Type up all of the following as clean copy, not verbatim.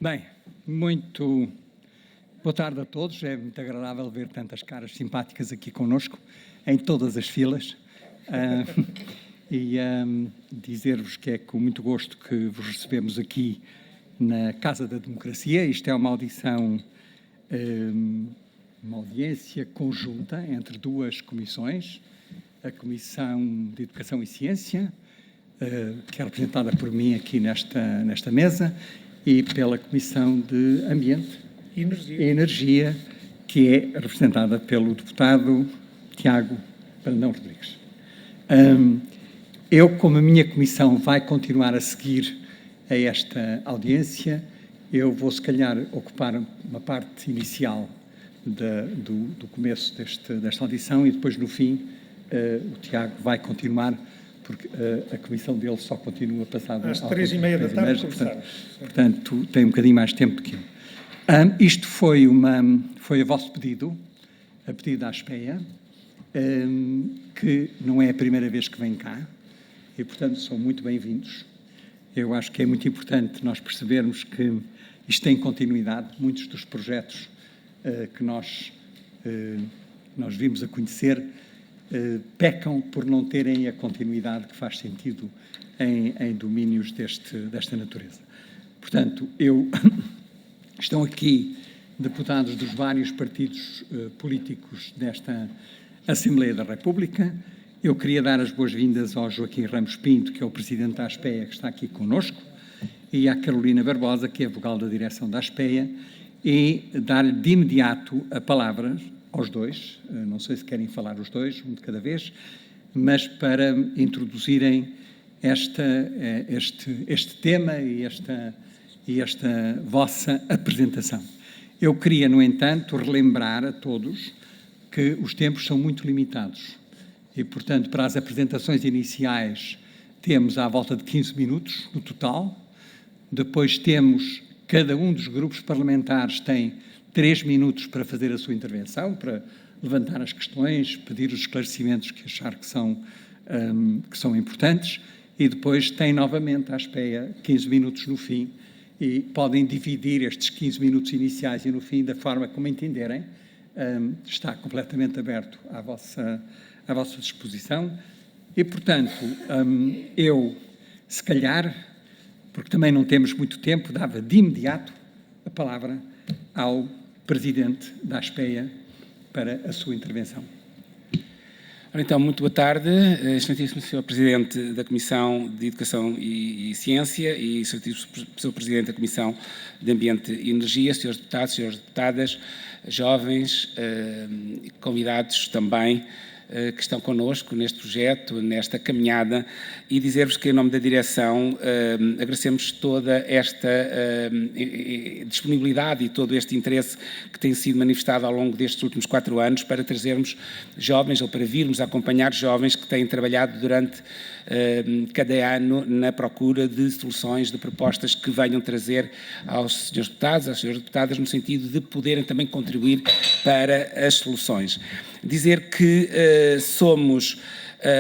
Bem, muito boa tarde a todos. É muito agradável ver tantas caras simpáticas aqui connosco, em todas as filas. Dizer-vos que é com muito gosto que vos recebemos aqui na Casa da Democracia. Isto é uma audição, uma audiência conjunta entre duas comissões, a Comissão de Educação e Ciência, que é representada por mim aqui nesta mesa, e pela Comissão de Ambiente e Energia, que é representada pelo deputado Tiago Brandão Rodrigues. Eu, como a minha comissão vai continuar a seguir a esta audiência, eu vou, se calhar, ocupar uma parte inicial do começo desta audição e depois, no fim, o Tiago vai continuar, porque a comissão dele só continua passada às 3h30 da tarde, portanto, tem um bocadinho mais tempo que eu. Isto foi a vosso pedido, a pedido da ASPEA, que não é a primeira vez que vem cá, e, portanto, são muito bem-vindos. Eu acho que é muito importante nós percebermos que isto tem continuidade. Muitos dos projetos que nós vimos a conhecer pecam por não terem a continuidade que faz sentido em domínios desta natureza. Portanto, estão aqui deputados dos vários partidos políticos desta Assembleia da República. Eu queria dar as boas-vindas ao Joaquim Ramos Pinto, que é o Presidente da ASPEA, que está aqui connosco, e à Carolina Barbosa, que é a vogal da direção da ASPEA, e dar-lhe de imediato a palavra aos dois, não sei se querem falar os dois, um de cada vez, mas para introduzirem este tema e esta vossa apresentação. Eu queria, no entanto, relembrar a todos que os tempos são muito limitados e, portanto, para as apresentações iniciais temos à volta de 15 minutos no total, depois temos, cada um dos grupos parlamentares tem 3 minutos para fazer a sua intervenção, para levantar as questões, pedir os esclarecimentos que achar que são importantes, e depois tem novamente a ASPEA 15 minutos no fim, e podem dividir estes 15 minutos iniciais e no fim da forma como entenderem. Está completamente aberto à vossa disposição. E, portanto, eu, se calhar, porque também não temos muito tempo, dava de imediato a palavra ao Presidente da ASPEA para a sua intervenção. Ora, então, muito boa tarde, excelentíssimo Sr. Presidente da Comissão de Educação e Ciência e excelentíssimo Sr. Presidente da Comissão de Ambiente e Energia, Srs. Deputados, Sras. Deputadas, jovens, convidados também, que estão connosco neste projeto, nesta caminhada, e dizer-vos que, em nome da direção, agradecemos toda esta disponibilidade e todo este interesse que tem sido manifestado ao longo destes últimos 4 anos para trazermos jovens, ou para virmos acompanhar jovens que têm trabalhado durante cada ano na procura de soluções, de propostas que venham trazer aos Srs. Deputados, às Sras. Deputadas, no sentido de poderem também contribuir para as soluções. Dizer que somos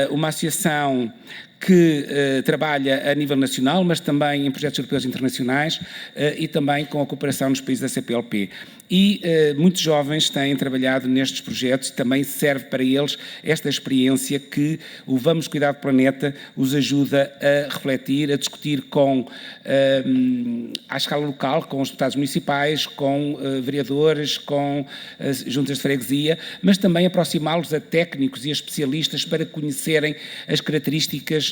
uma associação que trabalha a nível nacional, mas também em projetos europeus e internacionais e também com a cooperação nos países da CPLP. E muitos jovens têm trabalhado nestes projetos e também serve para eles esta experiência que o Vamos Cuidar do Planeta os ajuda a refletir, a discutir à escala local, com os deputados municipais, com vereadores, com juntas de freguesia, mas também aproximá-los a técnicos e a especialistas para conhecerem as características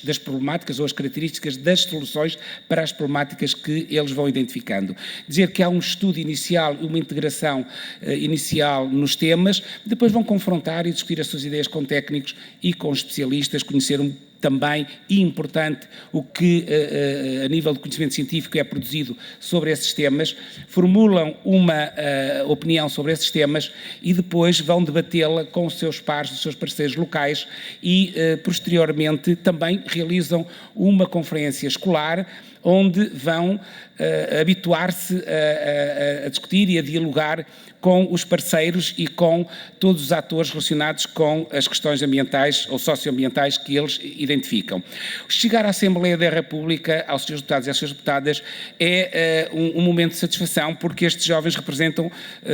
das problemáticas ou as características das soluções para as problemáticas que eles vão identificando. Dizer que há um estudo inicial, uma integração inicial nos temas, depois vão confrontar e discutir as suas ideias com técnicos e com especialistas, conhecer também, e importante, o que a nível de conhecimento científico é produzido sobre esses temas, formulam uma opinião sobre esses temas e depois vão debatê-la com os seus pares, os seus parceiros locais e, posteriormente, também realizam uma conferência escolar onde vão habituar-se a discutir e a dialogar com os parceiros e com todos os atores relacionados com as questões ambientais ou socioambientais que eles identificam. Chegar à Assembleia da República, aos seus deputados e às suas deputadas, é um momento de satisfação, porque estes jovens representam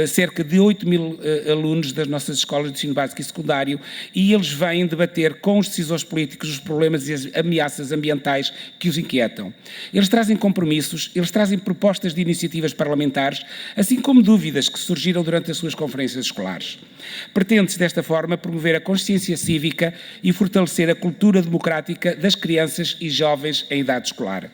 cerca de 8.000 alunos das nossas escolas de ensino básico e secundário, e eles vêm debater com os decisores políticos os problemas e as ameaças ambientais que os inquietam. Eles trazem compromissos, eles trazem propostas de iniciativas parlamentares, assim como dúvidas que surgiram durante as suas conferências escolares. Pretende-se, desta forma, promover a consciência cívica e fortalecer a cultura democrática das crianças e jovens em idade escolar.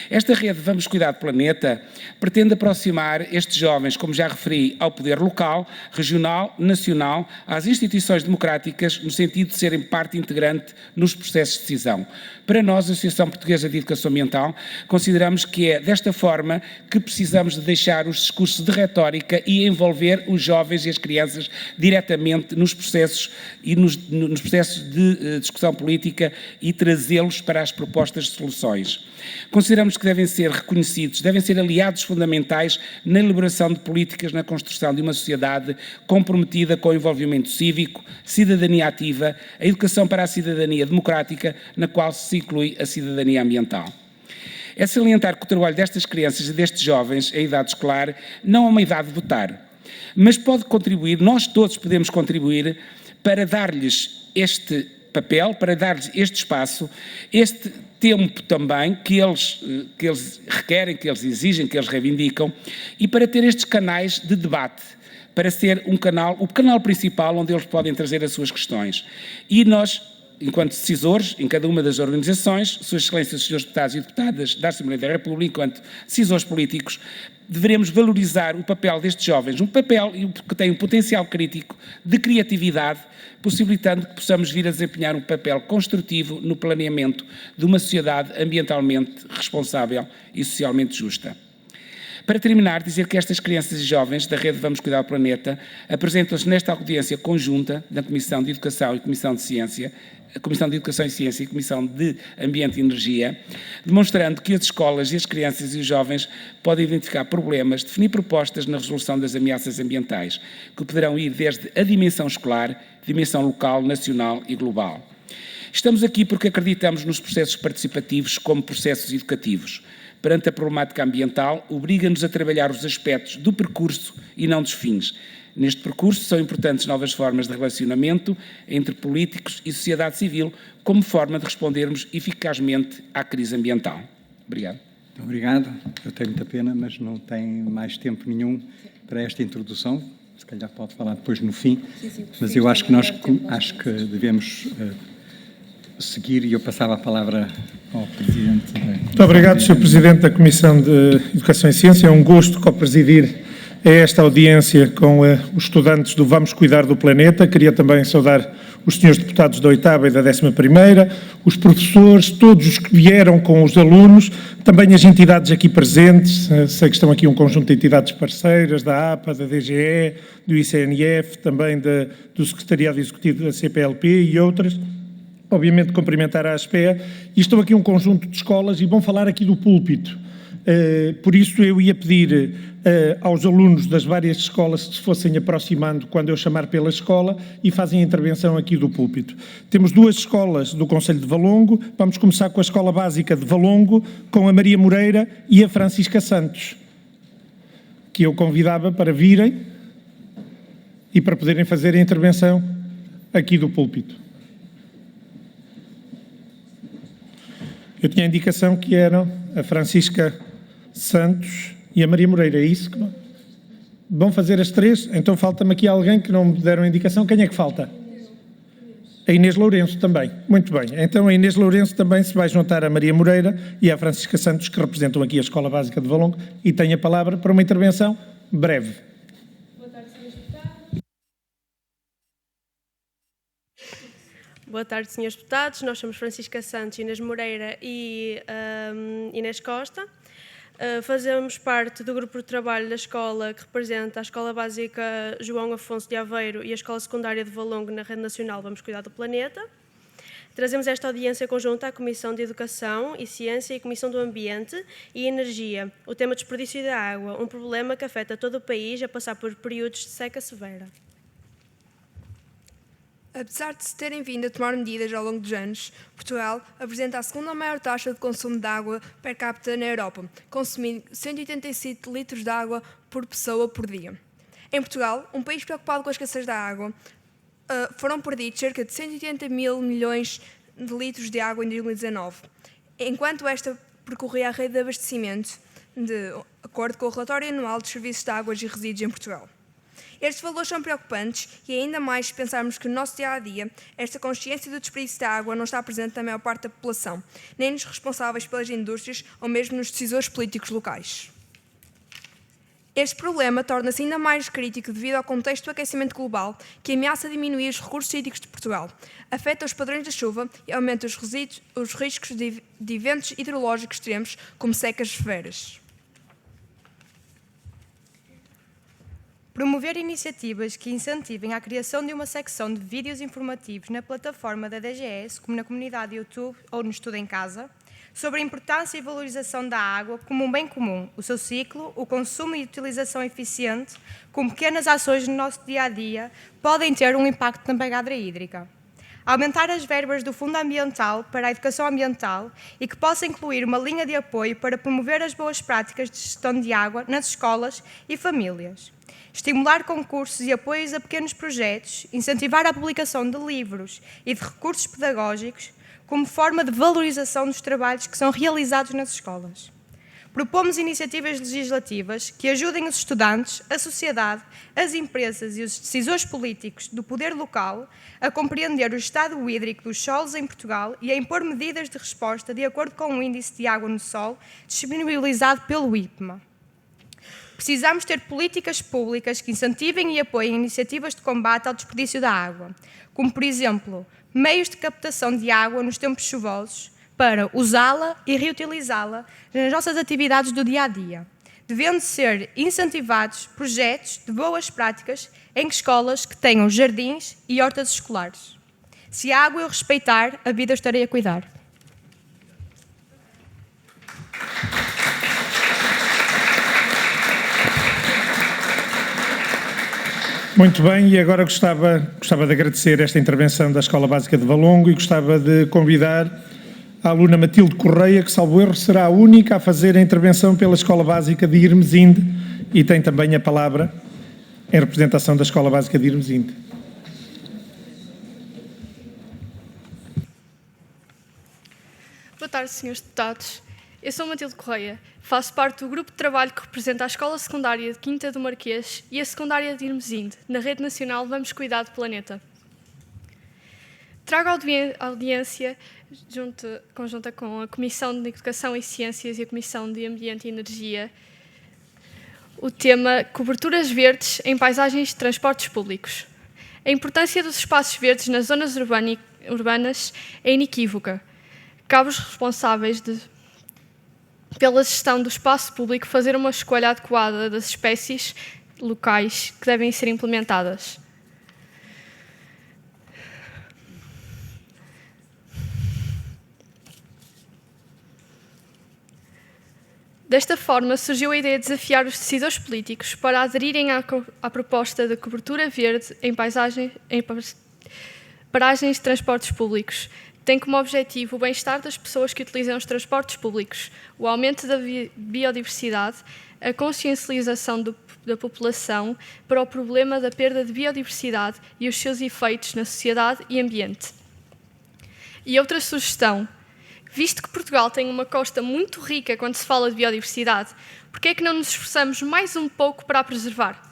Esta rede Vamos Cuidar do Planeta pretende aproximar estes jovens, como já referi, ao poder local, regional, nacional, às instituições democráticas, no sentido de serem parte integrante nos processos de decisão. Para nós, a Associação Portuguesa de Educação Ambiental, consideramos que é desta forma que precisamos de deixar os discursos de retórica e envolver os jovens e as crianças diretamente nos processos e nos processos de discussão política e trazê-los para as propostas de soluções. Consideramos que devem ser reconhecidos, devem ser aliados fundamentais na elaboração de políticas na construção de uma sociedade comprometida com o envolvimento cívico, cidadania ativa, a educação para a cidadania democrática, na qual se inclui a cidadania ambiental. É salientar que o trabalho destas crianças e destes jovens em idade escolar não é uma idade de votar, mas pode contribuir, nós todos podemos contribuir para dar-lhes este papel, para dar-lhes este espaço, este tempo também que eles requerem, que eles exigem, que eles reivindicam, e para ter estes canais de debate, para ser o canal principal onde eles podem trazer as suas questões. E nós, enquanto decisores, em cada uma das organizações, Suas Excelências, Senhores Deputados e Deputadas da Assembleia da República, enquanto decisores políticos, deveremos valorizar o papel destes jovens, um papel que tem um potencial crítico de criatividade, possibilitando que possamos vir a desempenhar um papel construtivo no planeamento de uma sociedade ambientalmente responsável e socialmente justa. Para terminar, dizer que estas crianças e jovens da rede Vamos Cuidar do Planeta apresentam-se nesta audiência conjunta da Comissão de Educação e Comissão de Ciência, a Comissão de Educação e Ciência e a Comissão de Ambiente e Energia, demonstrando que as escolas e as crianças e os jovens podem identificar problemas, definir propostas na resolução das ameaças ambientais, que poderão ir desde a dimensão escolar, dimensão local, nacional e global. Estamos aqui porque acreditamos nos processos participativos como processos educativos. Perante a problemática ambiental, obriga-nos a trabalhar os aspectos do percurso e não dos fins. Neste percurso são importantes novas formas de relacionamento entre políticos e sociedade civil, como forma de respondermos eficazmente à crise ambiental. Obrigado. Muito obrigado. Eu tenho muita pena, mas não tenho mais tempo nenhum para esta introdução. Se calhar pode falar depois no fim. Sim, mas eu acho que devemos seguir, e eu passava a palavra ao Presidente. Muito obrigado, Sr. Presidente da Comissão de Educação e Ciência. É um gosto co-presidir esta audiência com os estudantes do Vamos Cuidar do Planeta. Queria também saudar os senhores deputados da 8ª e da 11ª, os professores, todos os que vieram com os alunos, também as entidades aqui presentes. Sei que estão aqui um conjunto de entidades parceiras, da APA, da DGE, do ICNF, também do Secretariado Executivo da CPLP e outras. Obviamente cumprimentar a ASPEA, e estão aqui um conjunto de escolas e vão falar aqui do púlpito. Por isso eu ia pedir aos alunos das várias escolas que se fossem aproximando quando eu chamar pela escola e fazem a intervenção aqui do púlpito. Temos 2 escolas do Concelho de Valongo. Vamos começar com a Escola Básica de Valongo, com a Maria Moreira e a Francisca Santos, que eu convidava para virem e para poderem fazer a intervenção aqui do púlpito. Eu tinha a indicação que eram a Francisca Santos e a Maria Moreira, é isso? Vão fazer as 3? Então falta-me aqui alguém que não me deram a indicação. Quem é que falta? A Inês Lourenço também. Muito bem. Então a Inês Lourenço também se vai juntar a Maria Moreira e a Francisca Santos, que representam aqui a Escola Básica de Valongo, e tem a palavra para uma intervenção breve. Boa tarde, senhores deputados. Nós somos Francisca Santos, Inês Moreira e Inês Costa. Fazemos parte do grupo de trabalho da escola que representa a Escola Básica João Afonso de Aveiro e a Escola Secundária de Valongo na Rede Nacional Vamos Cuidar do Planeta. trazemos esta audiência conjunta à Comissão de Educação e Ciência e Comissão do Ambiente e Energia, o tema desperdício da água, um problema que afeta todo o país a passar por períodos de seca severa. Apesar de se terem vindo a tomar medidas ao longo dos anos, Portugal apresenta a segunda maior taxa de consumo de água per capita na Europa, consumindo 187 litros de água por pessoa por dia. Em Portugal, um país preocupado com a escassez da água, foram perdidos cerca de 180 mil milhões de litros de água em 2019, enquanto esta percorria a rede de abastecimento, de acordo com o relatório anual dos serviços de águas e resíduos em Portugal. Estes valores são preocupantes e ainda mais se pensarmos que no nosso dia-a-dia esta consciência do desperdício da água não está presente na maior parte da população, nem nos responsáveis pelas indústrias ou mesmo nos decisores políticos locais. Este problema torna-se ainda mais crítico devido ao contexto do aquecimento global que ameaça diminuir os recursos hídricos de Portugal, afeta os padrões da chuva e aumenta os riscos de eventos hidrológicos extremos como secas severas. Promover iniciativas que incentivem a criação de uma secção de vídeos informativos na plataforma da DGS, como na comunidade YouTube ou no Estudo em Casa, sobre a importância e valorização da água como um bem comum, o seu ciclo, o consumo e utilização eficiente, com pequenas ações no nosso dia-a-dia, podem ter um impacto na pegada hídrica. Aumentar as verbas do Fundo Ambiental para a educação ambiental e que possa incluir uma linha de apoio para promover as boas práticas de gestão de água nas escolas e famílias. Estimular concursos e apoios a pequenos projetos, incentivar a publicação de livros e de recursos pedagógicos como forma de valorização dos trabalhos que são realizados nas escolas. Propomos iniciativas legislativas que ajudem os estudantes, a sociedade, as empresas e os decisores políticos do poder local a compreender o estado hídrico dos solos em Portugal e a impor medidas de resposta de acordo com o índice de água no solo disponibilizado pelo IPMA. Precisamos ter políticas públicas que incentivem e apoiem iniciativas de combate ao desperdício da água, como, por exemplo, meios de captação de água nos tempos chuvosos para usá-la e reutilizá-la nas nossas atividades do dia-a-dia, devendo ser incentivados projetos de boas práticas em escolas que tenham jardins e hortas escolares. Se a água eu respeitar, a vida eu estarei a cuidar. Muito bem, e agora gostava de agradecer esta intervenção da Escola Básica de Valongo e gostava de convidar a aluna Matilde Correia, que, salvo erro, será a única a fazer a intervenção pela Escola Básica de Irmesinde e tem também a palavra em representação da Escola Básica de Irmesinde. Boa tarde, senhores deputados. Eu sou Matilde Correia, faço parte do grupo de trabalho que representa a Escola Secundária de Quinta do Marquês e a Secundária de Irmesinde, na Rede Nacional Vamos Cuidar do Planeta. Trago a audiência conjunta com a Comissão de Educação e Ciências e a Comissão de Ambiente e Energia o tema Coberturas verdes em paisagens de transportes públicos. A importância dos espaços verdes nas zonas urbanas é inequívoca. Cabe aos responsáveis pela gestão do espaço público fazer uma escolha adequada das espécies locais que devem ser implementadas. Desta forma, surgiu a ideia de desafiar os decisores políticos para aderirem à proposta de cobertura verde em paragens de transportes públicos. Tem como objetivo o bem-estar das pessoas que utilizam os transportes públicos, o aumento da biodiversidade, a consciencialização da população para o problema da perda de biodiversidade e os seus efeitos na sociedade e ambiente. E outra sugestão: visto que Portugal tem uma costa muito rica quando se fala de biodiversidade, por que é que não nos esforçamos mais um pouco para a preservar?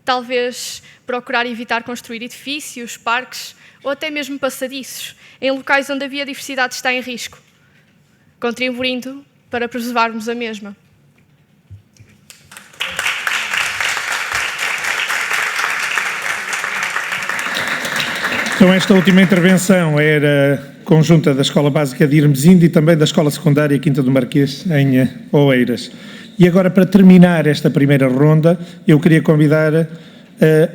Talvez procurar evitar construir edifícios, parques ou até mesmo passadiços em locais onde a biodiversidade está em risco, contribuindo para preservarmos a mesma. Então, esta última intervenção era conjunta da Escola Básica de Irmesinde e também da Escola Secundária Quinta do Marquês, em Oeiras. E agora, para terminar esta primeira ronda, eu queria convidar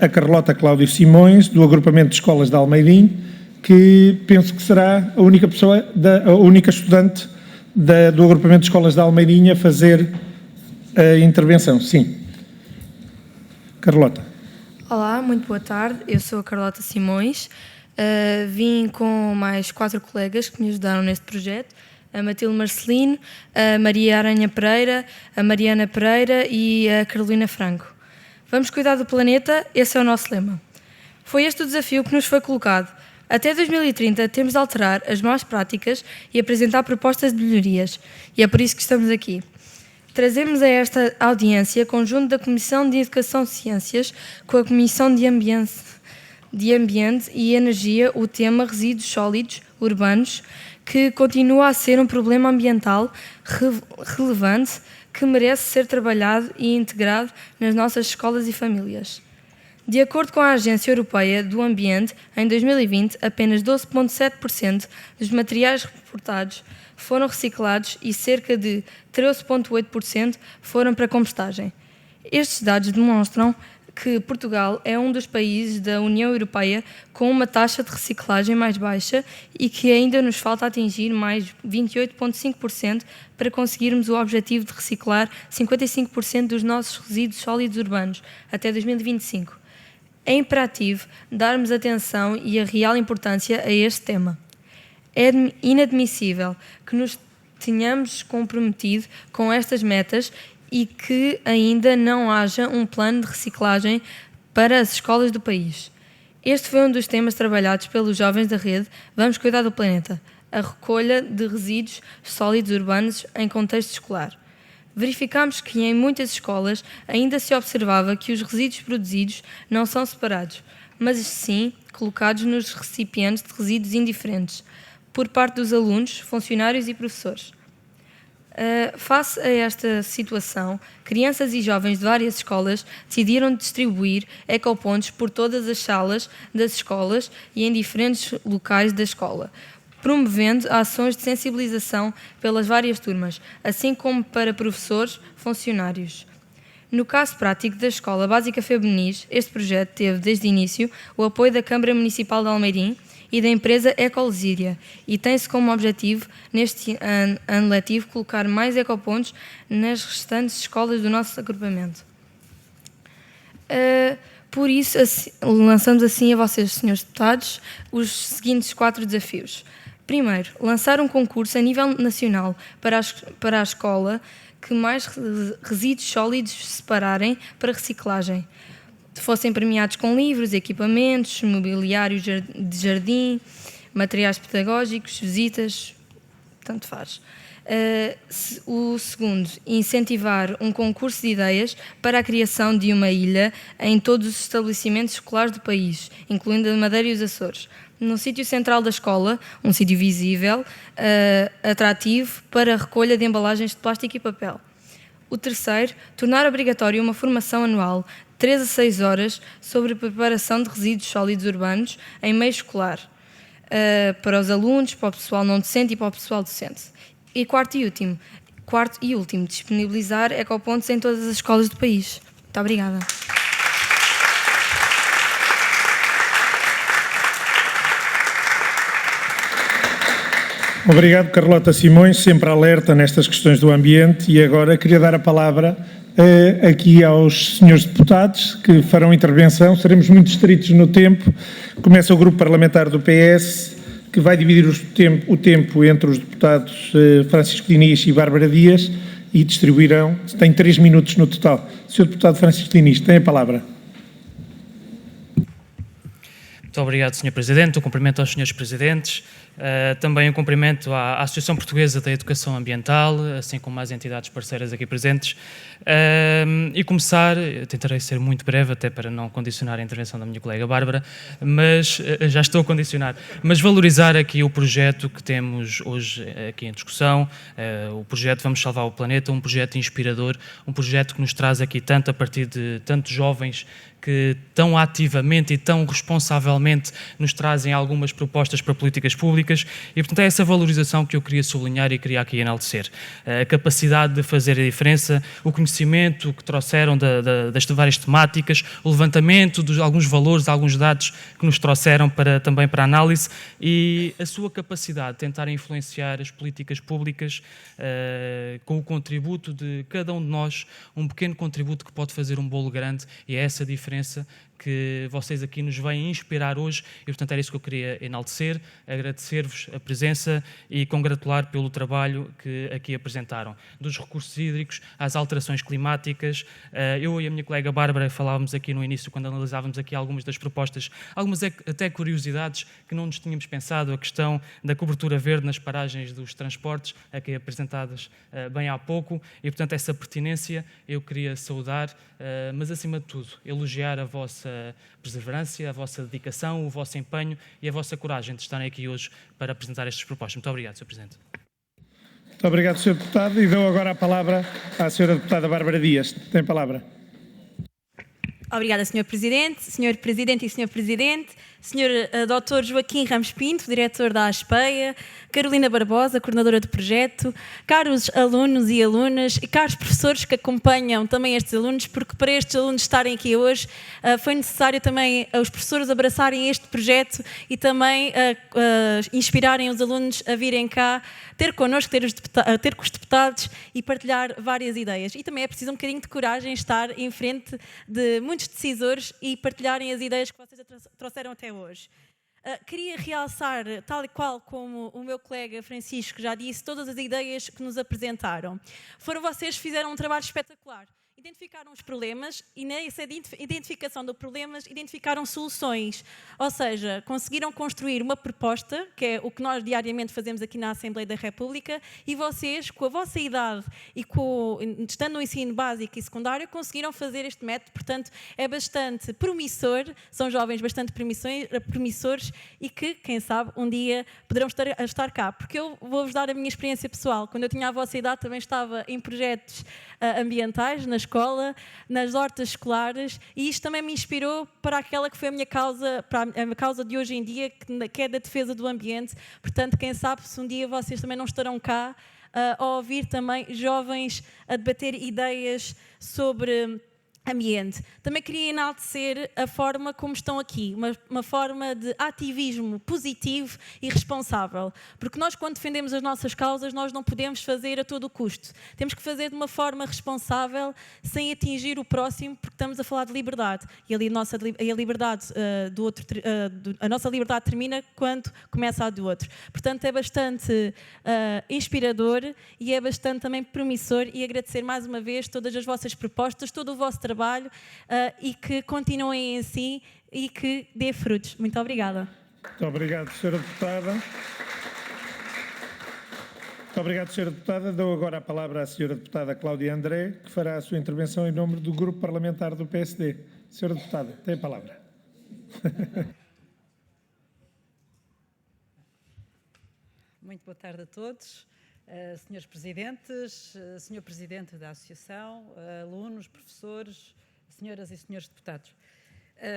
a Carlota Cláudio Simões, do Agrupamento de Escolas de Almeirim, que penso que será a única pessoa, a única estudante do agrupamento de escolas da Almeirinha a fazer a intervenção. Sim. Carlota. Olá, muito boa tarde. Eu sou a Carlota Simões. Vim com mais 4 colegas que me ajudaram neste projeto. A Matilde Marcelino, a Maria Aranha Pereira, a Mariana Pereira e a Carolina Franco. Vamos cuidar do planeta, esse é o nosso lema. Foi este o desafio que nos foi colocado. Até 2030 temos de alterar as más práticas e apresentar propostas de melhorias. E é por isso que estamos aqui. Trazemos a esta audiência conjunto da Comissão de Educação e Ciências com a Comissão de Ambiente e Energia o tema resíduos sólidos urbanos, que continua a ser um problema ambiental relevante que merece ser trabalhado e integrado nas nossas escolas e famílias. De acordo com a Agência Europeia do Ambiente, em 2020, apenas 12,7% dos materiais reportados foram reciclados e cerca de 13,8% foram para compostagem. Estes dados demonstram que Portugal é um dos países da União Europeia com uma taxa de reciclagem mais baixa e que ainda nos falta atingir mais 28,5% para conseguirmos o objetivo de reciclar 55% dos nossos resíduos sólidos urbanos até 2025. É imperativo darmos atenção e a real importância a este tema. É inadmissível que nos tenhamos comprometido com estas metas e que ainda não haja um plano de reciclagem para as escolas do país. Este foi um dos temas trabalhados pelos jovens da rede Vamos Cuidar do Planeta, a recolha de resíduos sólidos urbanos em contexto escolar. Verificámos que em muitas escolas ainda se observava que os resíduos produzidos não são separados, mas sim colocados nos recipientes de resíduos indiferentes, por parte dos alunos, funcionários e professores. Face a esta situação, crianças e jovens de várias escolas decidiram distribuir ecopontos por todas as salas das escolas e em diferentes locais da escola, promovendo ações de sensibilização pelas várias turmas, assim como para professores, funcionários. No caso prático da Escola Básica Febenis, este projeto teve, desde o início, o apoio da Câmara Municipal de Almeirim e da empresa Ecolesíria e tem-se como objetivo, neste ano letivo, colocar mais ecopontos nas restantes escolas do nosso agrupamento. Por isso, lançamos assim a vocês, senhores deputados, os seguintes 4 desafios. Primeiro, lançar um concurso a nível nacional para a escola que mais resíduos sólidos separarem para reciclagem. Fossem premiados com livros, equipamentos, mobiliário de jardim, materiais pedagógicos, visitas, tanto faz. O segundo, incentivar um concurso de ideias para a criação de uma ilha em todos os estabelecimentos escolares do país, incluindo a Madeira e os Açores, no sítio central da escola, um sítio visível, atrativo para a recolha de embalagens de plástico e papel. O terceiro, tornar obrigatório uma formação anual 3 a 6 horas sobre a preparação de resíduos sólidos urbanos em meio escolar, para os alunos, para o pessoal não docente e para o pessoal docente. E quarto e último, disponibilizar ecopontos em todas as escolas do país. Muito obrigada. Obrigado, Carlota Simões, sempre alerta nestas questões do ambiente. E agora queria dar a palavra aqui aos senhores deputados que farão intervenção. Seremos muito estritos no tempo. Começa o grupo parlamentar do PS, que vai dividir o tempo entre os deputados Francisco Diniz e Bárbara Dias e distribuirão, tem 3 minutos no total. Sr. Deputado Francisco Diniz, tem a palavra. Muito obrigado, Sr. Presidente. Um cumprimento aos senhores Presidentes. Também um cumprimento à Associação Portuguesa da Educação Ambiental, assim como às entidades parceiras aqui presentes. E começar, tentarei ser muito breve, até para não condicionar a intervenção da minha colega Bárbara, mas já estou a condicionar, mas valorizar aqui o projeto que temos hoje aqui em discussão, o projeto Vamos Salvar o Planeta, um projeto inspirador, um projeto que nos traz aqui tanto a partir de tantos jovens que tão ativamente e tão responsavelmente nos trazem algumas propostas para políticas públicas e, portanto, é essa valorização que eu queria sublinhar e queria aqui enaltecer. A capacidade de fazer a diferença, o conhecimento que trouxeram das várias temáticas, o levantamento de alguns valores, alguns dados que nos trouxeram também para análise e a sua capacidade de tentar influenciar as políticas públicas com o contributo de cada um de nós, um pequeno contributo que pode fazer um bolo grande, e é essa diferença que vocês aqui nos vêm inspirar hoje e, portanto, era isso que eu queria enaltecer, agradecer-vos a presença e congratular pelo trabalho que aqui apresentaram. Dos recursos hídricos às alterações climáticas, eu e a minha colega Bárbara falávamos aqui no início, quando analisávamos aqui algumas das propostas, algumas até curiosidades que não nos tínhamos pensado, a questão da cobertura verde nas paragens dos transportes, aqui apresentadas bem há pouco, e, portanto, essa pertinência eu queria saudar, mas, acima de tudo, elogiar a vossa perseverança, a vossa dedicação, o vosso empenho e a vossa coragem de estarem aqui hoje para apresentar estas propostas. Muito obrigado, Sr. Presidente. Muito obrigado, Sr. Deputado. E dou agora a palavra à Sra. Deputada Bárbara Dias. Tem a palavra. Obrigada, Sr. Presidente. Sr. Presidente e Sr. Presidente, Sr. Dr. Joaquim Ramos Pinto, diretor da ASPEA, Carolina Barbosa, coordenadora do projeto, caros alunos e alunas e caros professores que acompanham também estes alunos, porque para estes alunos estarem aqui hoje foi necessário também os professores abraçarem este projeto e também inspirarem os alunos a virem cá, ter connosco, ter com os deputados e partilhar várias ideias. E também é preciso um bocadinho de coragem estar em frente de muitos decisores e partilharem as ideias que vocês trouxeram até hoje. Queria realçar, tal e qual como o meu colega Francisco já disse, todas as ideias que nos apresentaram. Vocês fizeram um trabalho espetacular. Identificaram os problemas e nessa identificação dos problemas identificaram soluções. Ou seja, conseguiram construir uma proposta, que é o que nós diariamente fazemos aqui na Assembleia da República, e vocês, com a vossa idade e estando no ensino básico e secundário, conseguiram fazer este método. Portanto, é bastante promissor, são jovens bastante promissores e que, quem sabe, um dia poderão estar cá. Porque eu vou-vos dar a minha experiência pessoal. Quando eu tinha a vossa idade, também estava em projetos ambientais, na escola, nas hortas escolares, e isto também me inspirou para aquela que foi a minha causa, para a causa de hoje em dia, que é da defesa do ambiente. Portanto, quem sabe se um dia vocês também não estarão cá a ouvir também jovens a debater ideias sobre ambiente. Também queria enaltecer a forma como estão aqui, uma forma de ativismo positivo e responsável, porque nós, quando defendemos as nossas causas, nós não podemos fazer a todo o custo. Temos que fazer de uma forma responsável, sem atingir o próximo, porque estamos a falar de liberdade, e a nossa liberdade termina quando começa a do outro. Portanto, é bastante inspirador e é bastante também promissor, e agradecer mais uma vez todas as vossas propostas, todo o vosso trabalho, e que continuem assim e que dê frutos. Muito obrigada. Muito obrigado, Sra. Deputada. Muito obrigado, Sra. Deputada. Dou agora a palavra à Sra. Deputada Cláudia André, que fará a sua intervenção em nome do Grupo Parlamentar do PSD. Sra. Deputada, tem a palavra. Muito boa tarde a todos. Senhores Presidentes, Senhor Presidente da Associação, alunos, professores, senhoras e senhores deputados.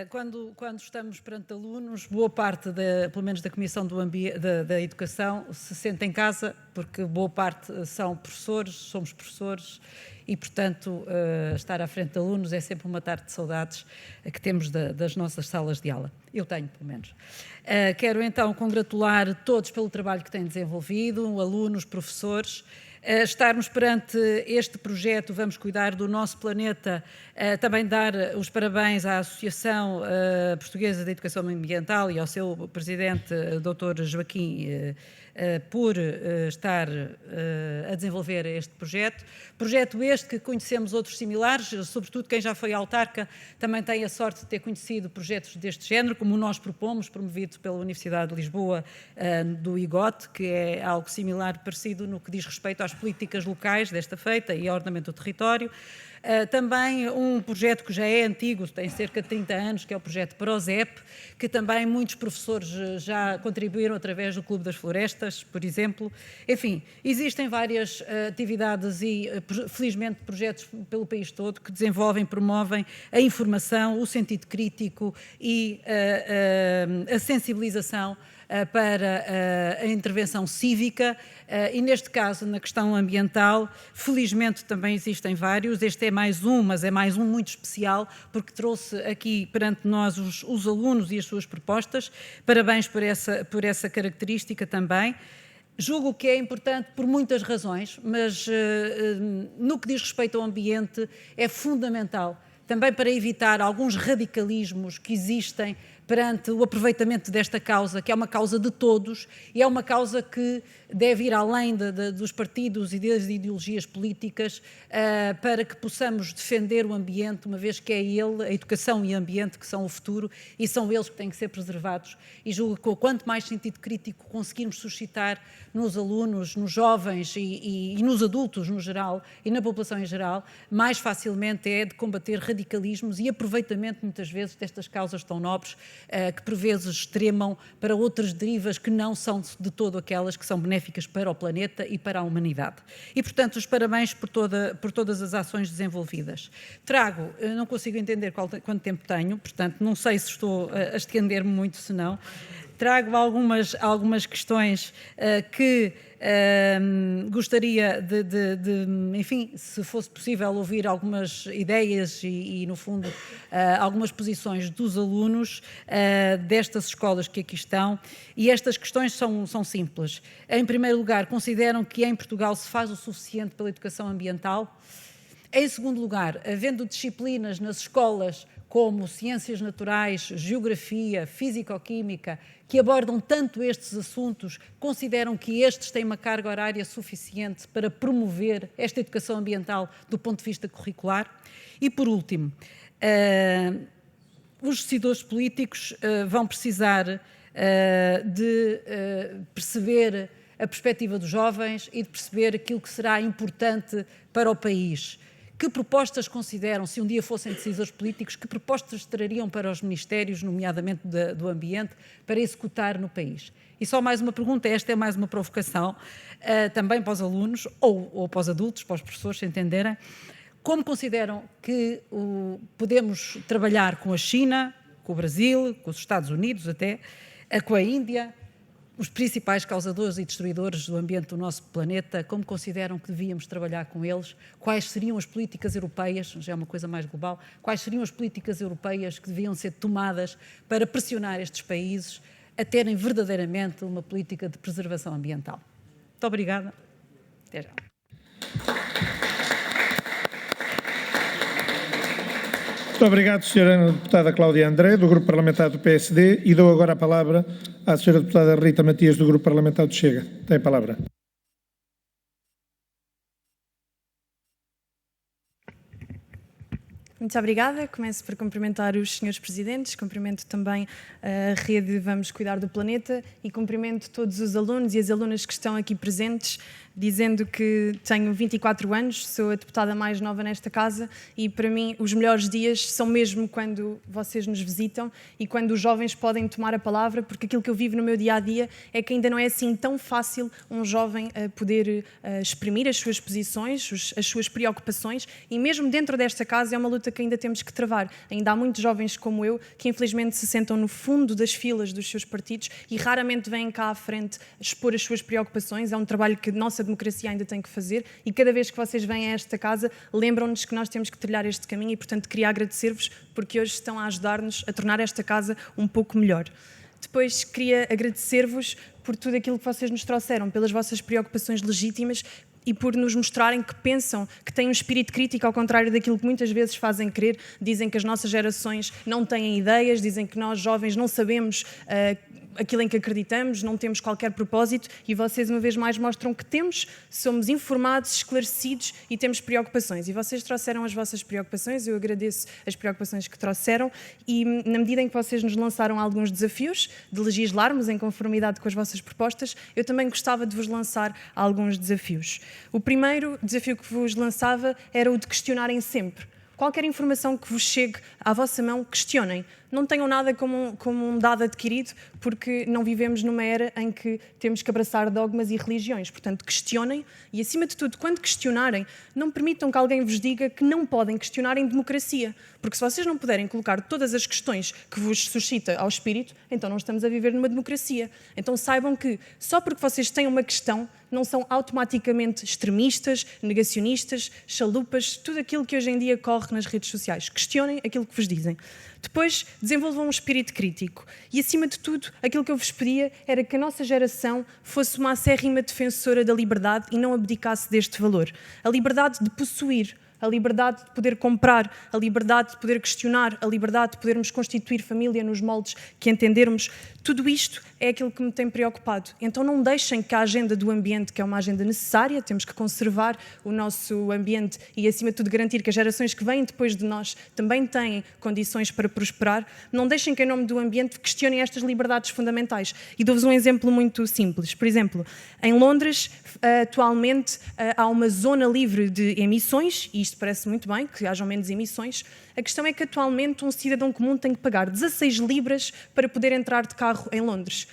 Quando estamos perante alunos, boa parte, pelo menos da Comissão da Educação, se sente em casa, porque boa parte são professores, somos professores, e, portanto, estar à frente de alunos é sempre uma tarde de saudades que temos das nossas salas de aula. Eu tenho, pelo menos. Quero, então, congratular todos pelo trabalho que têm desenvolvido, alunos, professores. Estarmos perante este projeto Vamos Cuidar do Nosso Planeta, também dar os parabéns à Associação Portuguesa de Educação Ambiental e ao seu presidente, Dr. Joaquim, por estar a desenvolver este projeto. Projeto este que conhecemos outros similares, sobretudo quem já foi autarca também tem a sorte de ter conhecido projetos deste género, como nós propomos, promovido pela Universidade de Lisboa, do IGOT, que é algo similar, parecido no que diz respeito às políticas locais desta feita e ao ordenamento do território. Também um projeto que já é antigo, tem cerca de 30 anos, que é o projeto PROSEP, que também muitos professores já contribuíram através do Clube das Florestas, por exemplo. Enfim, existem várias atividades e, felizmente, projetos pelo país todo que desenvolvem, promovem a informação, o sentido crítico e a sensibilização para a intervenção cívica e, neste caso, na questão ambiental, felizmente também existem vários. Este é mais um, mas é mais um muito especial, porque trouxe aqui perante nós os alunos e as suas propostas. Parabéns por essa característica também. Julgo que é importante por muitas razões, mas no que diz respeito ao ambiente é fundamental, também para evitar alguns radicalismos que existem perante o aproveitamento desta causa, que é uma causa de todos e é uma causa que deve ir além dos partidos e das ideologias políticas para que possamos defender o ambiente, uma vez que é ele, a educação e o ambiente, que são o futuro e são eles que têm que ser preservados. E julgo que quanto mais sentido crítico conseguirmos suscitar nos alunos, nos jovens e nos adultos no geral e na população em geral, mais facilmente é de combater radicalismos e aproveitamento muitas vezes destas causas tão nobres que por vezes extremam para outras derivas que não são de todo aquelas que são benéficas para o planeta e para a humanidade. E, portanto, os parabéns por todas as ações desenvolvidas. Trago, não consigo entender quanto tempo tenho, portanto, não sei se estou a estender-me muito, se não. Trago algumas questões que gostaria enfim, se fosse possível ouvir algumas ideias e no fundo, algumas posições dos alunos destas escolas que aqui estão. E estas questões são simples. Em primeiro lugar, consideram que em Portugal se faz o suficiente pela educação ambiental? Em segundo lugar, havendo disciplinas nas escolas como ciências naturais, geografia, físico-química, que abordam tanto estes assuntos, consideram que estes têm uma carga horária suficiente para promover esta educação ambiental do ponto de vista curricular? E, por último, os decisores políticos vão precisar de perceber a perspectiva dos jovens e de perceber aquilo que será importante para o país. Que propostas consideram, se um dia fossem decisores políticos, que propostas trariam para os ministérios, nomeadamente do ambiente, para executar no país? E só mais uma pergunta, esta é mais uma provocação, também para os alunos, ou para os adultos, para os professores, se entenderem. Como consideram que podemos trabalhar com a China, com o Brasil, com os Estados Unidos até, com a Índia, os principais causadores e destruidores do ambiente do nosso planeta, como consideram que devíamos trabalhar com eles? Quais seriam as políticas europeias, já é uma coisa mais global, quais seriam as políticas europeias que deviam ser tomadas para pressionar estes países a terem verdadeiramente uma política de preservação ambiental? Muito obrigada. Até já. Muito obrigado, Sra. Deputada Cláudia André, do Grupo Parlamentar do PSD, e dou agora a palavra à Sra. Deputada Rita Matias, do Grupo Parlamentar do Chega. Tem a palavra. Muito obrigada. Começo por cumprimentar os senhores presidentes, cumprimento também a rede Vamos Cuidar do Planeta e cumprimento todos os alunos e as alunas que estão aqui presentes, dizendo que tenho 24 anos, sou a deputada mais nova nesta casa e para mim os melhores dias são mesmo quando vocês nos visitam e quando os jovens podem tomar a palavra, porque aquilo que eu vivo no meu dia-a-dia é que ainda não é assim tão fácil um jovem poder exprimir as suas posições, as suas preocupações e mesmo dentro desta casa é uma luta que ainda temos que travar. Ainda há muitos jovens como eu que infelizmente se sentam no fundo das filas dos seus partidos e raramente vêm cá à frente expor as suas preocupações. É um trabalho que a nossa democracia ainda tem que fazer e cada vez que vocês vêm a esta casa lembram-nos que nós temos que trilhar este caminho e, portanto, queria agradecer-vos porque hoje estão a ajudar-nos a tornar esta casa um pouco melhor. Depois queria agradecer-vos por tudo aquilo que vocês nos trouxeram, pelas vossas preocupações legítimas e por nos mostrarem que pensam, que têm um espírito crítico ao contrário daquilo que muitas vezes fazem crer. Dizem que as nossas gerações não têm ideias, dizem que nós jovens não sabemos aquilo em que acreditamos, não temos qualquer propósito e vocês uma vez mais mostram que temos, somos informados, esclarecidos e temos preocupações. E vocês trouxeram as vossas preocupações, eu agradeço as preocupações que trouxeram e na medida em que vocês nos lançaram alguns desafios de legislarmos em conformidade com as vossas propostas, eu também gostava de vos lançar alguns desafios. O primeiro desafio que vos lançava era o de questionarem sempre. Qualquer informação que vos chegue à vossa mão, questionem. Não tenham nada como um dado adquirido, porque não vivemos numa era em que temos que abraçar dogmas e religiões. Portanto, questionem e, acima de tudo, quando questionarem, não permitam que alguém vos diga que não podem questionar em democracia. Porque se vocês não puderem colocar todas as questões que vos suscita ao espírito, então não estamos a viver numa democracia. Então saibam que, só porque vocês têm uma questão, não são automaticamente extremistas, negacionistas, chalupas, tudo aquilo que hoje em dia corre nas redes sociais. Questionem aquilo que vos dizem. Depois, desenvolvam um espírito crítico. E, acima de tudo, aquilo que eu vos pedia era que a nossa geração fosse uma acérrima defensora da liberdade e não abdicasse deste valor. A liberdade de possuir, a liberdade de poder comprar, a liberdade de poder questionar, a liberdade de podermos constituir família nos moldes que entendermos. Tudo isto é aquilo que me tem preocupado. Então não deixem que a agenda do ambiente, que é uma agenda necessária, temos que conservar o nosso ambiente e, acima de tudo, garantir que as gerações que vêm depois de nós também têm condições para prosperar. Não deixem que, em nome do ambiente, questionem estas liberdades fundamentais. E dou-vos um exemplo muito simples. Por exemplo, em Londres, atualmente, há uma zona livre de emissões, e isto parece muito bem, que hajam menos emissões. A questão é que, atualmente, um cidadão comum tem que pagar 16 libras para poder entrar de carro em Londres.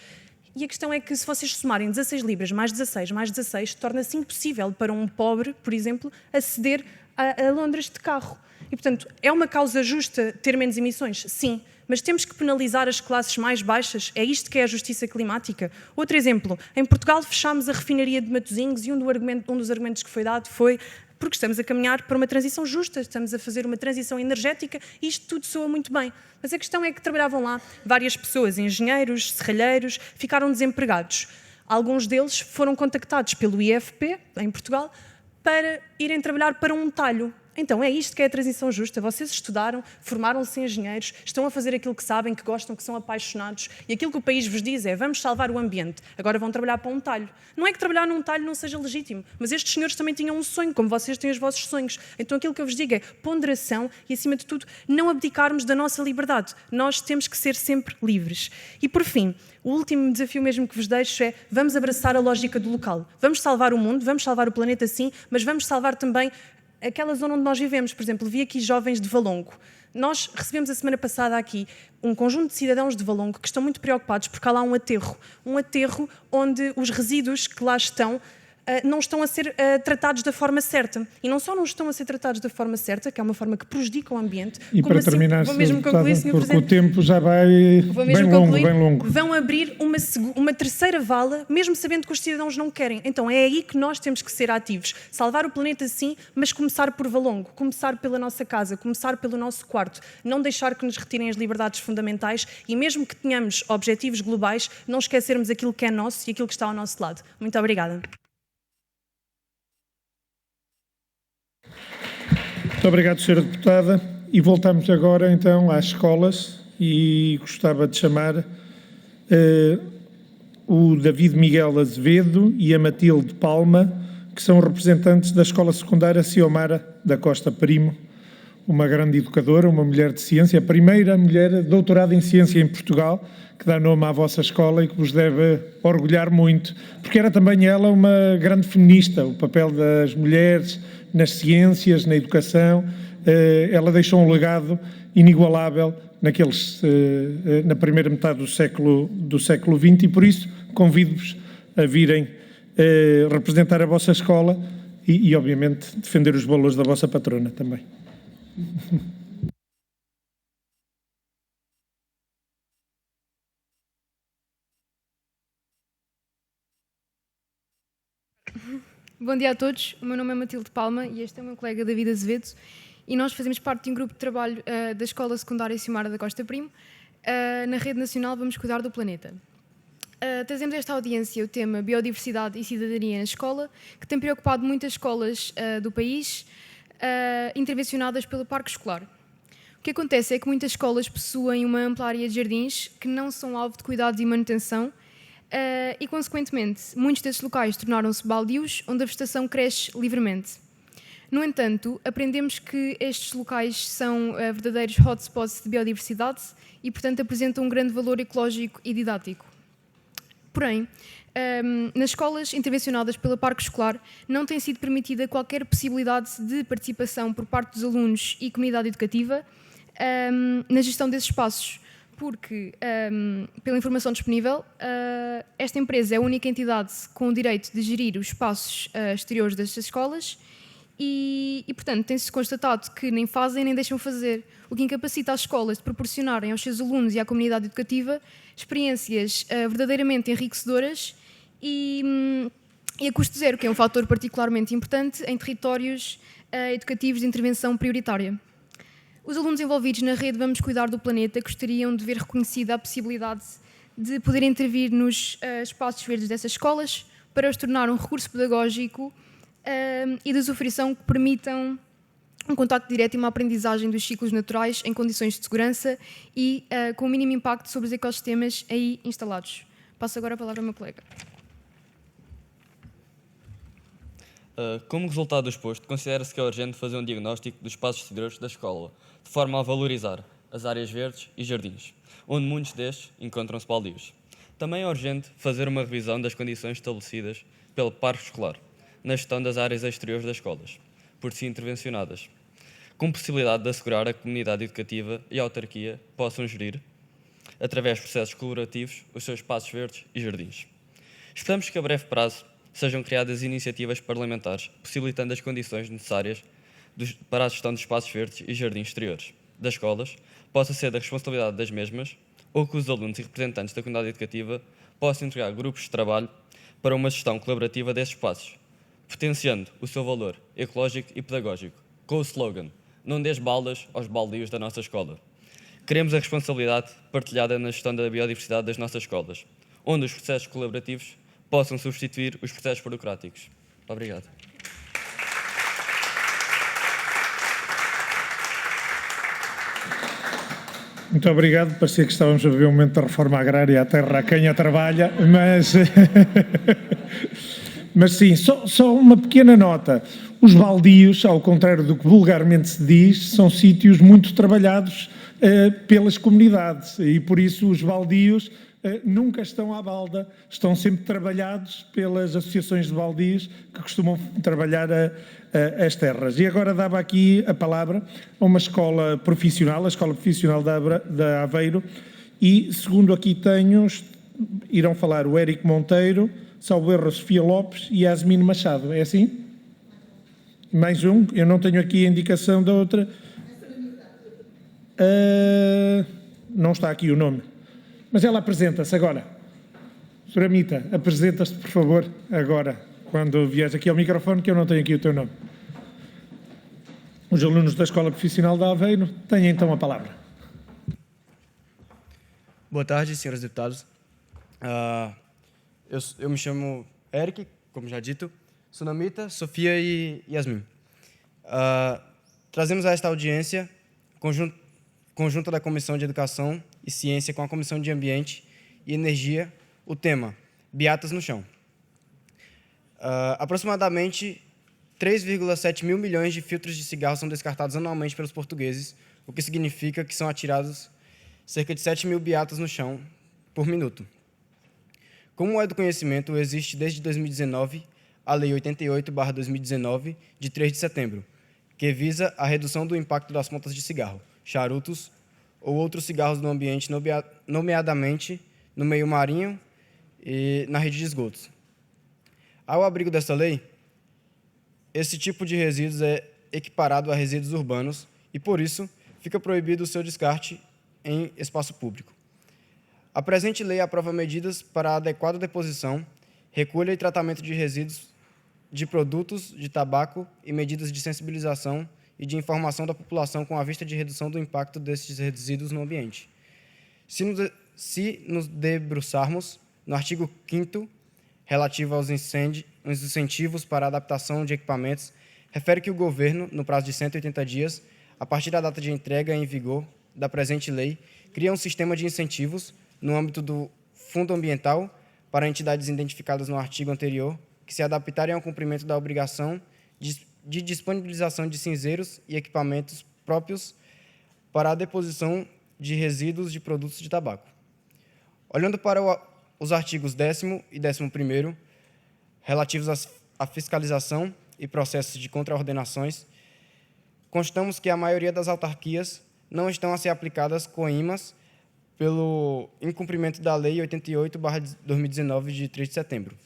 E a questão é que, se vocês somarem 16 libras mais 16 mais 16, torna-se impossível para um pobre, por exemplo, aceder a Londres de carro. E, portanto, é uma causa justa ter menos emissões? Sim. Mas temos que penalizar as classes mais baixas? É isto que é a justiça climática? Outro exemplo. Em Portugal fechámos a refinaria de Matosinhos e um dos argumentos que foi dado foi porque estamos a caminhar para uma transição justa, estamos a fazer uma transição energética e isto tudo soa muito bem. Mas a questão é que trabalhavam lá várias pessoas, engenheiros, serralheiros, ficaram desempregados. Alguns deles foram contactados pelo IFP, em Portugal, para irem trabalhar para um talho. Então, é isto que é a transição justa. Vocês estudaram, formaram-se em engenheiros, estão a fazer aquilo que sabem, que gostam, que são apaixonados. E aquilo que o país vos diz é, vamos salvar o ambiente. Agora vão trabalhar para um talho. Não é que trabalhar num talho não seja legítimo, mas estes senhores também tinham um sonho, como vocês têm os vossos sonhos. Então, aquilo que eu vos digo é ponderação e, acima de tudo, não abdicarmos da nossa liberdade. Nós temos que ser sempre livres. E, por fim, o último desafio mesmo que vos deixo é, vamos abraçar a lógica do local. Vamos salvar o mundo, vamos salvar o planeta, sim, mas vamos salvar também aquela zona onde nós vivemos. Por exemplo, vi aqui jovens de Valongo. Nós recebemos a semana passada aqui um conjunto de cidadãos de Valongo que estão muito preocupados porque há lá um aterro onde os resíduos que lá estão não estão a ser tratados da forma certa. E não só não estão a ser tratados da forma certa, que é uma forma que prejudica o ambiente... E para terminar, vou mesmo concluir, Sr. porque Presidente, o tempo já vai bem longo. Vão abrir uma terceira vala, mesmo sabendo que os cidadãos não querem. Então é aí que nós temos que ser ativos. Salvar o planeta, sim, mas começar por Valongo, começar pela nossa casa, começar pelo nosso quarto. Não deixar que nos retirem as liberdades fundamentais e mesmo que tenhamos objetivos globais, não esquecermos aquilo que é nosso e aquilo que está ao nosso lado. Muito obrigada. Muito obrigado, Sra. Deputada. E voltamos agora, então, às escolas e gostava de chamar o David Miguel Azevedo e a Matilde Palma, que são representantes da Escola Secundária Ciomara da Costa Primo, uma grande educadora, uma mulher de ciência, a primeira mulher doutorada em ciência em Portugal, que dá nome à vossa escola e que vos deve orgulhar muito, porque era também ela uma grande feminista, o papel das mulheres nas ciências, na educação. Ela deixou um legado inigualável na primeira metade do século XX e por isso convido-vos a virem representar a vossa escola e obviamente defender os valores da vossa patrona também. Bom dia a todos, o meu nome é Matilde Palma e este é o meu colega David Azevedo e nós fazemos parte de um grupo de trabalho da Escola Secundária Ciomara da Costa Primo. Na Rede Nacional Vamos Cuidar do Planeta. Trazemos a esta audiência o tema Biodiversidade e Cidadania na Escola, que tem preocupado muitas escolas do país, intervencionadas pelo Parque Escolar. O que acontece é que muitas escolas possuem uma ampla área de jardins que não são alvo de cuidados e manutenção e, consequentemente, muitos desses locais tornaram-se baldios, onde a vegetação cresce livremente. No entanto, aprendemos que estes locais são verdadeiros hotspots de biodiversidade e, portanto, apresentam um grande valor ecológico e didático. Porém, nas escolas intervencionadas pela Parque Escolar não tem sido permitida qualquer possibilidade de participação por parte dos alunos e comunidade educativa na gestão desses espaços, porque, pela informação disponível, esta empresa é a única entidade com o direito de gerir os espaços exteriores destas escolas e, portanto, tem-se constatado que nem fazem nem deixam fazer, o que incapacita as escolas de proporcionarem aos seus alunos e à comunidade educativa experiências verdadeiramente enriquecedoras e a custo zero, que é um fator particularmente importante em territórios educativos de intervenção prioritária. Os alunos envolvidos na rede Vamos Cuidar do Planeta gostariam de ver reconhecida a possibilidade de poder intervir nos espaços verdes dessas escolas para os tornar um recurso pedagógico e de usufruição que permitam um contacto direto e uma aprendizagem dos ciclos naturais em condições de segurança e com o mínimo impacto sobre os ecossistemas aí instalados. Passo agora a palavra ao meu colega. Como resultado do exposto, considera-se que é urgente fazer um diagnóstico dos espaços exteriores da escola, de forma a valorizar as áreas verdes e jardins, onde muitos destes encontram-se baldios. Também é urgente fazer uma revisão das condições estabelecidas pelo Parque Escolar, na gestão das áreas exteriores das escolas, por si intervencionadas, com possibilidade de assegurar a comunidade educativa e a autarquia possam gerir, através de processos colaborativos, os seus espaços verdes e jardins. Esperamos que a breve prazo sejam criadas iniciativas parlamentares, possibilitando as condições necessárias para a gestão dos espaços verdes e jardins exteriores das escolas, possa ser da responsabilidade das mesmas, ou que os alunos e representantes da comunidade educativa possam entregar grupos de trabalho para uma gestão colaborativa desses espaços, potenciando o seu valor ecológico e pedagógico, com o slogan "Não dês baldas aos baldios da nossa escola". Queremos a responsabilidade partilhada na gestão da biodiversidade das nossas escolas, onde os processos colaborativos possam substituir os processos burocráticos. Obrigado. Muito obrigado. Parecia que estávamos a viver um momento da reforma agrária, a terra a quem a trabalha, mas sim, só uma pequena nota. Os baldios, ao contrário do que vulgarmente se diz, são sítios muito trabalhados pelas comunidades e, por isso, os baldios nunca estão à balda, estão sempre trabalhados pelas associações de baldios que costumam trabalhar as terras. E agora dava aqui a palavra a uma escola profissional, a Escola Profissional da Aveiro, e, segundo aqui tenho, irão falar o Érico Monteiro, salvo erro, Sofia Lopes e Yasmin Machado. É assim? Mais um? Eu não tenho aqui a indicação da outra. Não está aqui o nome. Mas ela apresenta-se agora. Sra. Mita, apresenta-se, por favor, agora, quando vieres aqui ao microfone, que eu não tenho aqui o teu nome. Os alunos da Escola Profissional da Aveiro têm então a palavra. Boa tarde, senhores deputados. Eu me chamo Eric, como já dito, Sunamita, Sofia e Yasmin. Trazemos a esta audiência conjunta da Comissão de Educação e Ciência com a Comissão de Ambiente e Energia o tema Beatas no Chão. Aproximadamente 3,7 mil milhões de filtros de cigarro são descartados anualmente pelos portugueses, o que significa que são atirados cerca de 7 mil beatas no chão por minuto. Como é do conhecimento, existe desde 2019 a Lei 88/2019, de 3 de setembro, que visa a redução do impacto das pontas de cigarro, charutos ou outros cigarros no ambiente, nomeadamente no meio marinho e na rede de esgotos. Ao abrigo dessa lei, esse tipo de resíduos é equiparado a resíduos urbanos e, por isso, fica proibido o seu descarte em espaço público. A presente lei aprova medidas para a adequada deposição, recolha e tratamento de resíduos de produtos de tabaco e medidas de sensibilização e de informação da população com a vista de redução do impacto desses resíduos no ambiente. Se nos debruçarmos no artigo 5º, relativo aos incentivos para a adaptação de equipamentos, refere que o governo, no prazo de 180 dias, a partir da data de entrega em vigor da presente lei, cria um sistema de incentivos no âmbito do Fundo Ambiental para entidades identificadas no artigo anterior que se adaptarem ao cumprimento da obrigação de disponibilização de cinzeiros e equipamentos próprios para a deposição de resíduos de produtos de tabaco. Olhando para os artigos 10º e 11º, relativos à fiscalização e processos de contraordenações, constatamos que a maioria das autarquias não estão a ser aplicadas coimas pelo incumprimento da Lei 88/2019, de 3 de setembro.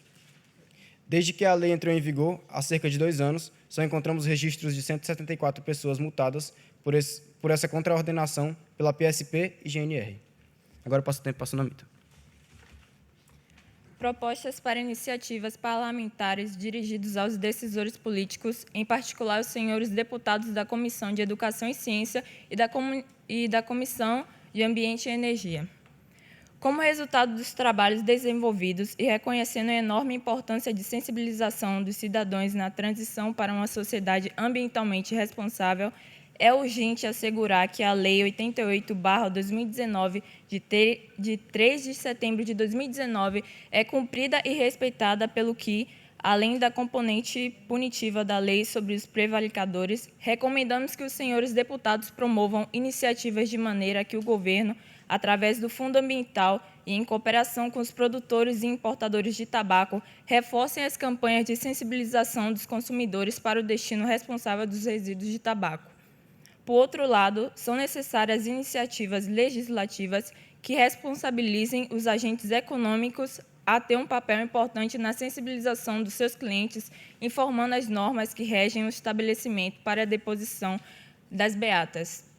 Desde que a lei entrou em vigor, há cerca de 2 anos, só encontramos registros de 174 pessoas multadas por essa contraordenação pela PSP e GNR. Agora eu passo o tempo para a Sunamita. Propostas para iniciativas parlamentares dirigidas aos decisores políticos, em particular os senhores deputados da Comissão de Educação e Ciência e da Comissão de Ambiente e Energia. Como resultado dos trabalhos desenvolvidos e reconhecendo a enorme importância de sensibilização dos cidadãos na transição para uma sociedade ambientalmente responsável, é urgente assegurar que a Lei 88/2019, de 3 de setembro de 2019, é cumprida e respeitada, pelo que, além da componente punitiva da lei sobre os prevaricadores, recomendamos que os senhores deputados promovam iniciativas de maneira que o governo, através do Fundo Ambiental e em cooperação com os produtores e importadores de tabaco, reforcem as campanhas de sensibilização dos consumidores para o destino responsável dos resíduos de tabaco. Por outro lado, são necessárias iniciativas legislativas que responsabilizem os agentes econômicos a ter um papel importante na sensibilização dos seus clientes, informando as normas que regem o estabelecimento para a deposição das beatas.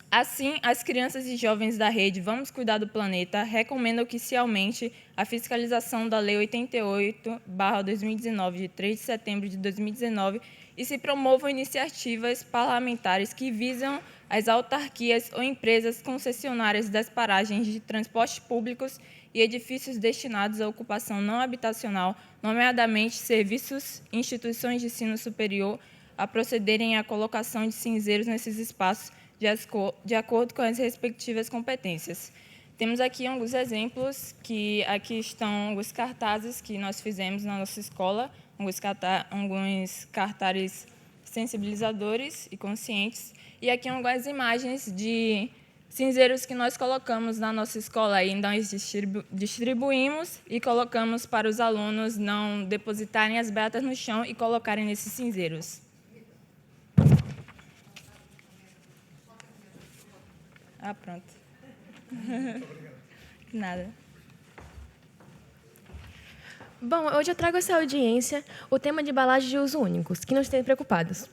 Assim, as crianças e jovens da rede Vamos Cuidar do Planeta recomendam que se aumente a fiscalização da Lei 88/2019, de 3 de setembro de 2019, e se promovam iniciativas parlamentares que visam as autarquias ou empresas concessionárias das paragens de transportes públicos e edifícios destinados à ocupação não habitacional, nomeadamente serviços e instituições de ensino superior, a procederem à colocação de cinzeiros nesses espaços de acordo com as respectivas competências. Temos aqui alguns exemplos, que aqui estão alguns cartazes que nós fizemos na nossa escola, alguns cartazes sensibilizadores e conscientes, e aqui algumas imagens de cinzeiros que nós colocamos na nossa escola e nós distribuímos e colocamos para os alunos não depositarem as beatas no chão e colocarem nesses cinzeiros. Ah, pronto. Nada. Bom, hoje eu trago a essa audiência o tema de embalagens de uso únicos, que nos tem preocupados.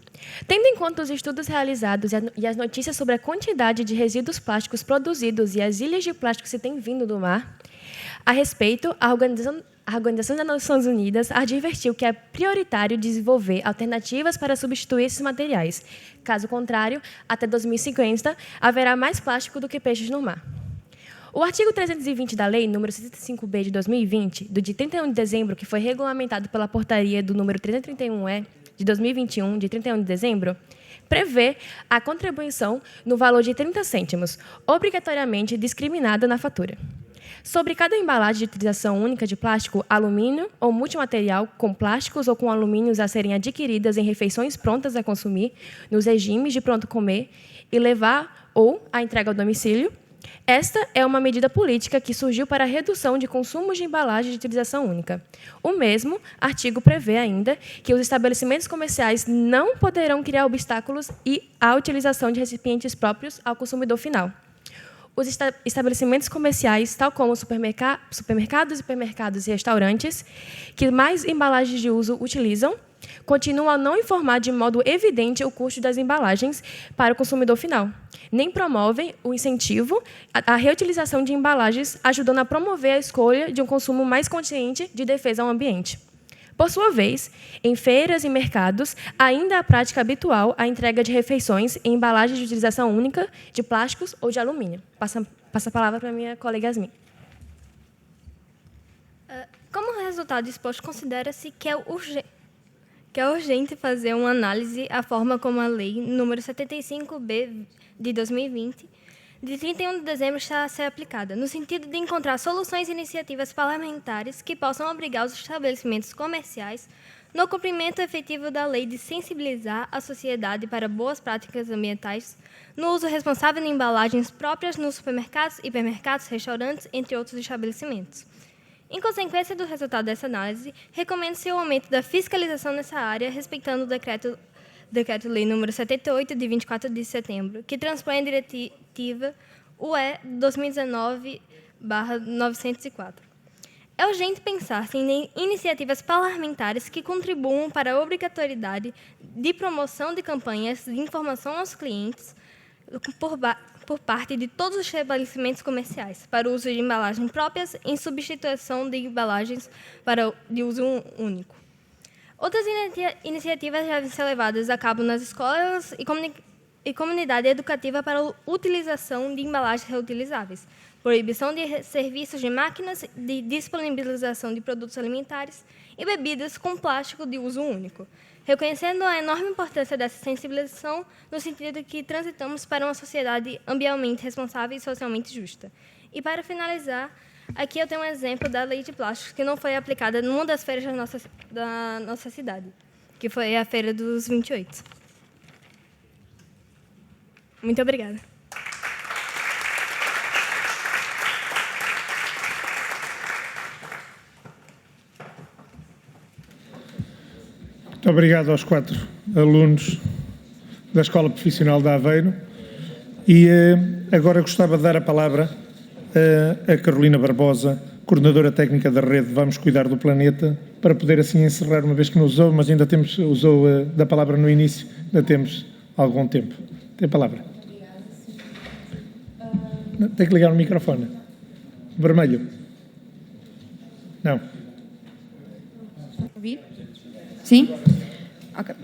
Tendo em conta os estudos realizados e as notícias sobre a quantidade de resíduos plásticos produzidos e as ilhas de plástico que se têm vindo do mar, a respeito, a Organização das Nações Unidas advertiu que é prioritário desenvolver alternativas para substituir esses materiais. Caso contrário, até 2050, haverá mais plástico do que peixes no mar. O artigo 320 da Lei nº 65/B de 2020, do dia 31 de dezembro, que foi regulamentado pela portaria do número 331-E de 2021, de 31 de dezembro, prevê a contribuição no valor de 30 cêntimos, obrigatoriamente discriminada na fatura, sobre cada embalagem de utilização única de plástico, alumínio ou multimaterial com plásticos ou com alumínios a serem adquiridas em refeições prontas a consumir, nos regimes de pronto comer e levar ou a entrega ao domicílio. Esta é uma medida política que surgiu para a redução de consumos de embalagens de utilização única. O mesmo artigo prevê ainda que os estabelecimentos comerciais não poderão criar obstáculos à utilização de recipientes próprios ao consumidor final. Os estabelecimentos comerciais, tal como supermercados, hipermercados e restaurantes, que mais embalagens de uso utilizam, continuam a não informar de modo evidente o custo das embalagens para o consumidor final, nem promovem o incentivo à reutilização de embalagens, ajudando a promover a escolha de um consumo mais consciente de defesa ao ambiente. Por sua vez, em feiras e mercados, ainda é a prática habitual a entrega de refeições em embalagens de utilização única de plásticos ou de alumínio. Passa a palavra para a minha colega Yasmin. Como resultado exposto, considera-se que que é urgente fazer uma análise à forma como a Lei nº 75/B de 2020, de 31 de dezembro, está a ser aplicada, no sentido de encontrar soluções e iniciativas parlamentares que possam obrigar os estabelecimentos comerciais no cumprimento efetivo da lei, de sensibilizar a sociedade para boas práticas ambientais, no uso responsável de embalagens próprias nos supermercados, hipermercados, restaurantes, entre outros estabelecimentos. Em consequência do resultado dessa análise, recomenda-se o aumento da fiscalização nessa área, respeitando o Decreto-Lei nº 78, de 24 de setembro, que transpõe a Diretiva UE 2019/904. É urgente pensar-se em iniciativas parlamentares que contribuam para a obrigatoriedade de promoção de campanhas de informação aos clientes por parte de todos os estabelecimentos comerciais para o uso de embalagens próprias em substituição de embalagens de uso único. Outras iniciativas devem ser levadas a cabo nas escolas e comunidade educativa para a utilização de embalagens reutilizáveis, proibição de serviços de máquinas de disponibilização de produtos alimentares e bebidas com plástico de uso único, reconhecendo a enorme importância dessa sensibilização no sentido de que transitamos para uma sociedade ambientalmente responsável e socialmente justa. E, para finalizar, aqui eu tenho um exemplo da lei de plásticos que não foi aplicada numa das feiras da nossa cidade, que foi a Feira dos 28. Muito obrigada. Muito obrigado aos 4 alunos da Escola Profissional de Aveiro. E agora gostava de dar a palavra a Carolina Barbosa, coordenadora técnica da rede Vamos Cuidar do Planeta, para poder assim encerrar, uma vez que não usou, mas ainda usou da palavra no início, ainda temos algum tempo. Tem a palavra. Tem que ligar o microfone. Vermelho. Não. Ouvir? Sim? Ok.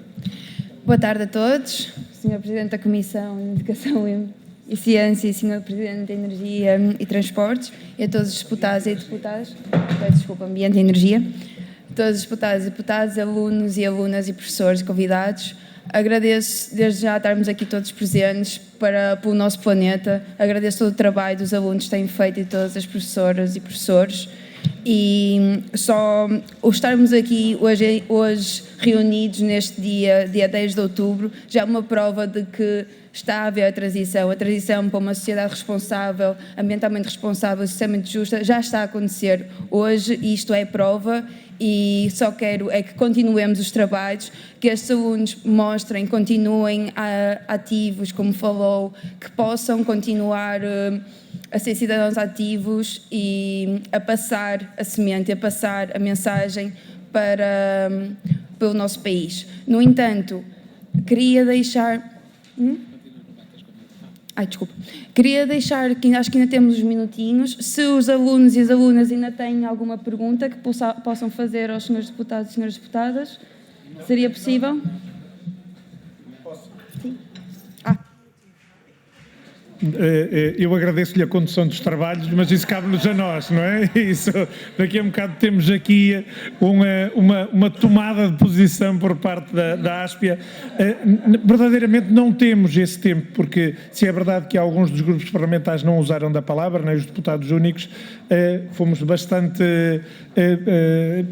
Boa tarde a todos. Sr. Presidente da Comissão de Educação e Ciência e Sr. Presidente de Energia e Transportes, e a todos os deputados e deputadas, Ambiente e Energia, todos os deputados e deputadas, alunos e alunas e professores convidados. Agradeço desde já estarmos aqui todos presentes pelo nosso planeta. Agradeço todo o trabalho dos alunos que têm feito e todas as professoras e professores. E só o estarmos aqui hoje reunidos neste dia 10 de outubro, já é uma prova de que está a haver a transição para uma sociedade responsável, ambientalmente responsável, socialmente justa, já está a acontecer hoje, e isto é prova. E só quero é que continuemos os trabalhos, que estes alunos mostrem, continuem ativos, como falou, que possam continuar a ser cidadãos ativos e a passar a semente, a passar a mensagem pelo nosso país. No entanto, queria deixar... Queria deixar que acho que ainda temos uns minutinhos. Se os alunos e as alunas ainda têm alguma pergunta que possam fazer aos senhores deputados e senhoras deputadas, seria possível? Sim. Eu agradeço-lhe a condução dos trabalhos, mas isso cabe-nos a nós, não é? Isso, daqui a um bocado temos aqui uma tomada de posição por parte da Áspia. Verdadeiramente não temos esse tempo, porque se é verdade que alguns dos grupos parlamentares não usaram da palavra, nem os deputados únicos, fomos bastante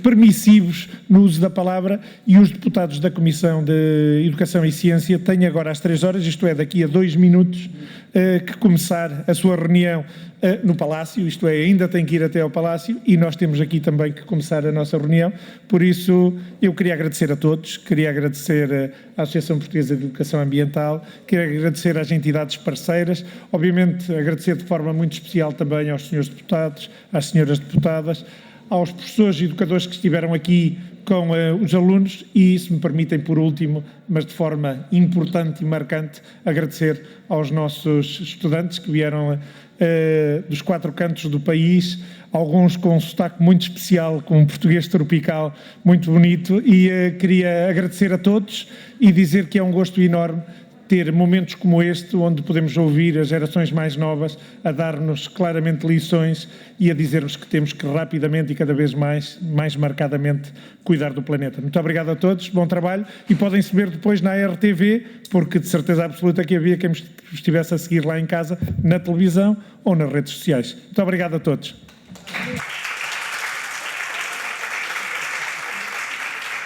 permissivos no uso da palavra, e os deputados da Comissão de Educação e Ciência têm agora às 3 horas, isto é, daqui a 2 minutos, que começar a sua reunião no Palácio, isto é, ainda tem que ir até ao Palácio, e nós temos aqui também que começar a nossa reunião. Por isso, eu queria agradecer a todos, queria agradecer à Associação Portuguesa de Educação Ambiental, queria agradecer às entidades parceiras, obviamente agradecer de forma muito especial também aos senhores deputados, às senhoras deputadas, aos professores e educadores que estiveram aqui com os alunos, e, se me permitem, por último, mas de forma importante e marcante, agradecer aos nossos estudantes que vieram dos 4 cantos do país, alguns com um sotaque muito especial, com um português tropical muito bonito, e queria agradecer a todos e dizer que é um gosto enorme ter momentos como este, onde podemos ouvir as gerações mais novas a dar-nos claramente lições e a dizer-nos que temos que rapidamente e cada vez mais marcadamente, cuidar do planeta. Muito obrigado a todos, bom trabalho, e podem-se ver depois na RTV, porque de certeza absoluta que havia quem estivesse a seguir lá em casa, na televisão ou nas redes sociais. Muito obrigado a todos.